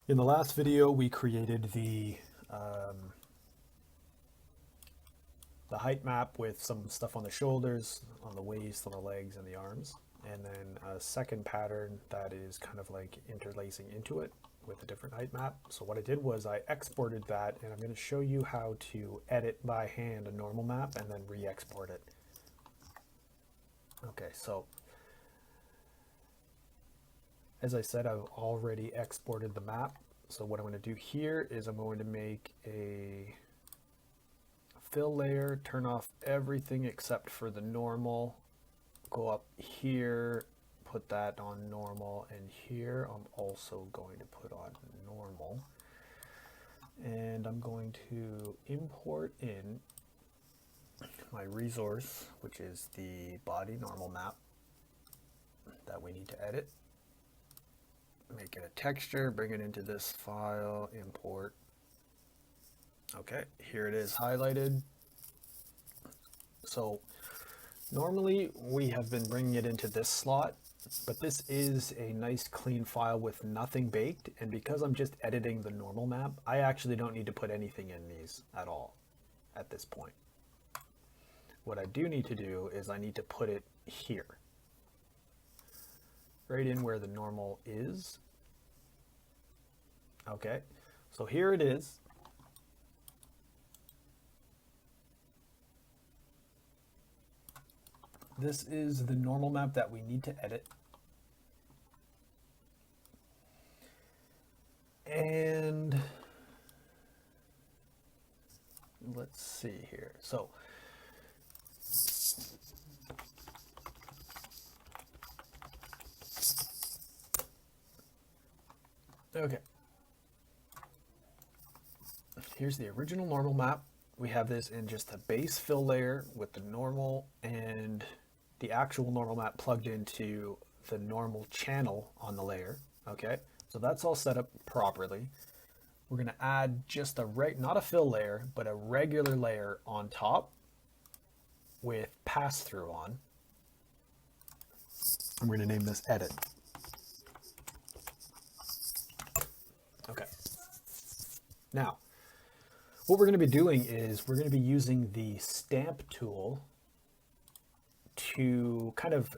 In the last video, we created the height map with some stuff on the shoulders, on the waist, on the legs, and the arms. And then a second pattern that is kind of like interlacing into it with a different height map. So what I did was I exported that, and I'm going to show you how to edit by hand a normal map and then re-export it. Okay, so as I said, I've already exported the map. So what I'm going to do here is I'm going to make a fill layer, turn off everything except for the normal, go up here, put that on normal, and here I'm also going to put on normal. And I'm going to import in my resource, which is the body normal map that we need to edit. Make it a texture, bring it into this file, import. Okay, here it is highlighted. So normally we have been bringing it into this slot, but this is a nice clean file with nothing baked. And because I'm just editing the normal map, I actually don't need to put anything in these at all at this point. What I do need to do is I need to put it here, right in where the normal is. Okay, so here it is. This is the normal map that we need to edit. And let's see here. So okay, here's the original normal map. We have this in just a base fill layer with the normal and the actual normal map plugged into the normal channel on the layer. Okay, so that's all set up properly. We're going to add just not a fill layer, but a regular layer on top with pass through on. I'm going to name this edit. Okay. Now, what we're going to be doing is we're going to be using the stamp tool to kind of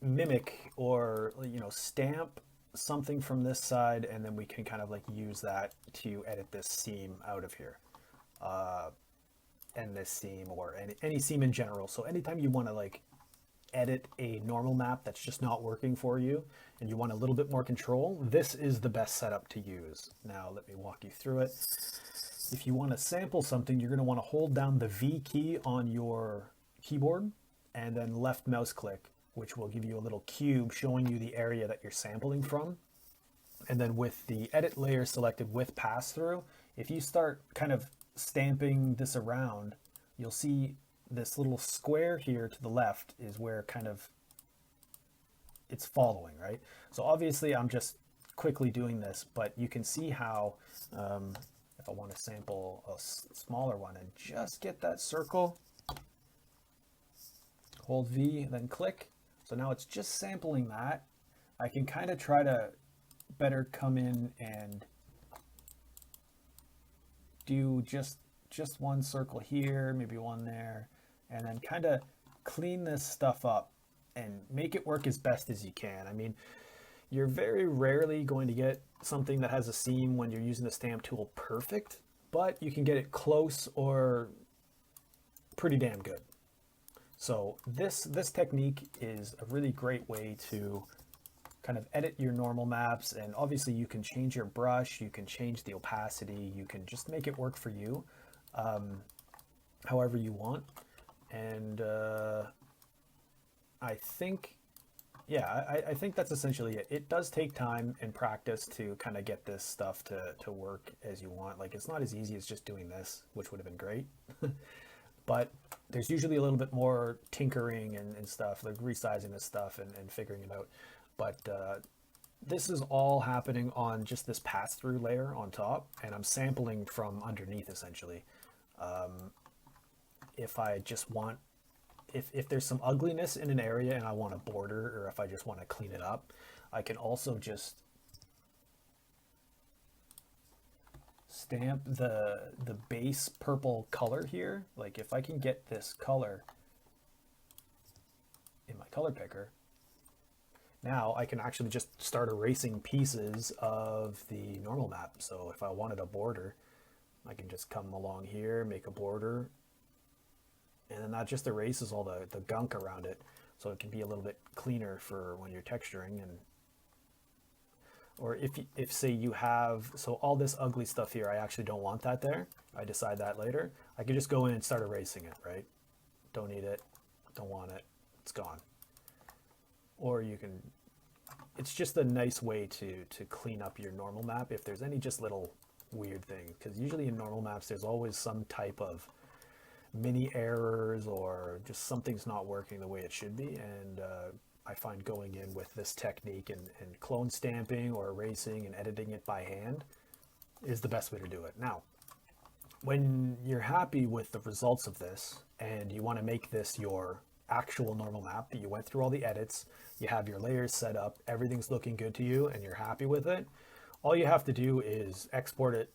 mimic or stamp something from this side, and then we can kind of like use that to edit this seam out of here, and this seam or any seam in general. So anytime you want to like edit a normal map that's just not working for you and you want a little bit more control, this is the best setup to use. Now let me walk you through it. If you want to sample something, you're going to want to hold down the V key on your keyboard and then left mouse click, which will give you a little cube showing you the area that you're sampling from. And then with the edit layer selected with pass through, if you start kind of stamping this around, you'll see this little square here to the left is where kind of it's following, right? So obviously I'm just quickly doing this, but you can see how if I want to sample a smaller one and just get that circle, hold V, then click. So now it's just sampling that. I can kind of try to better come in and do just one circle here, maybe one there, and then kind of clean this stuff up and make it work as best as you can. I mean, you're very rarely going to get something that has a seam when you're using the stamp tool perfect, but you can get it close or pretty damn good. So this technique is a really great way to kind of edit your normal maps, and obviously you can change your brush, you can change the opacity, you can just make it work for you however you want. And I think I think that's essentially it. It does take time and practice to kind of get this stuff to work as you want. Like, it's not as easy as just doing this, which would have been great. But there's usually a little bit more tinkering and stuff, like resizing this stuff and figuring it out. But this is all happening on just this pass-through layer on top, and I'm sampling from underneath essentially. If I just want, if there's some ugliness in an area and I want a border, or if I just want to clean it up, I can also just stamp the base purple color here, like if I can get this color in my color picker, now I can actually just start erasing pieces of the normal map. So if I wanted a border, I can just come along here, make a border, and then that just erases all the gunk around it. So it can be a little bit cleaner for when you're texturing. And or if say you have, so all this ugly stuff here, I actually don't want that there. I decide that later. I can just go in and start erasing it, right? Don't need it, don't want it, it's gone. Or you can, it's just a nice way to clean up your normal map if there's any just little weird thing, because usually in normal maps there's always some type of mini errors or just something's not working the way it should be. And I find going in with this technique and clone stamping or erasing and editing it by hand is the best way to do it. Now, when you're happy with the results of this and you want to make this your actual normal map, that you went through all the edits, you have your layers set up, everything's looking good to you and you're happy with it, all you have to do is export it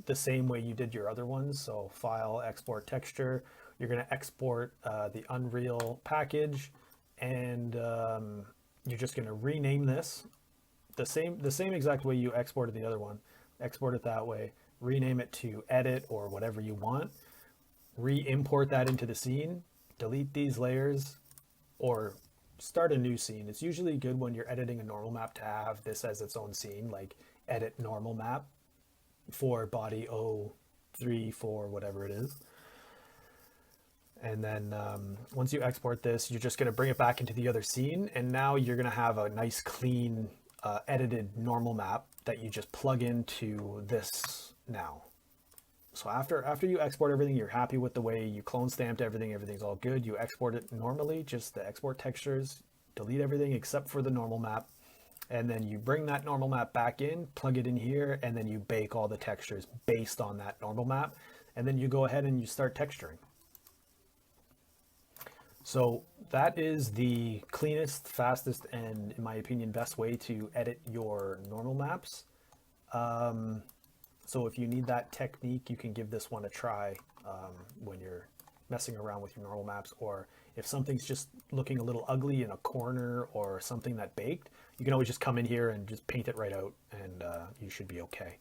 the same way you did your other ones. So file, export texture, you're going to export the Unreal package, and you're just going to rename this the same exact way you exported the other one. Export it that way, rename it to edit or whatever you want, re-import that into the scene, delete these layers, or start a new scene. It's usually good when you're editing a normal map to have this as its own scene, like edit normal map for body 03, 4, whatever it is. And then once you export this, you're just going to bring it back into the other scene. And now you're going to have a nice, clean, edited normal map that you just plug into this now. So after you export everything, you're happy with the way you clone stamped everything, everything's all good. You export it normally, just the export textures, delete everything except for the normal map. And then you bring that normal map back in, plug it in here, and then you bake all the textures based on that normal map. And then you go ahead and you start texturing. So that is the cleanest, fastest, and in my opinion, best way to edit your normal maps. So if you need that technique, you can give this one a try when you're messing around with your normal maps, or if something's just looking a little ugly in a corner or something that baked, you can always just come in here and just paint it right out, and you should be okay.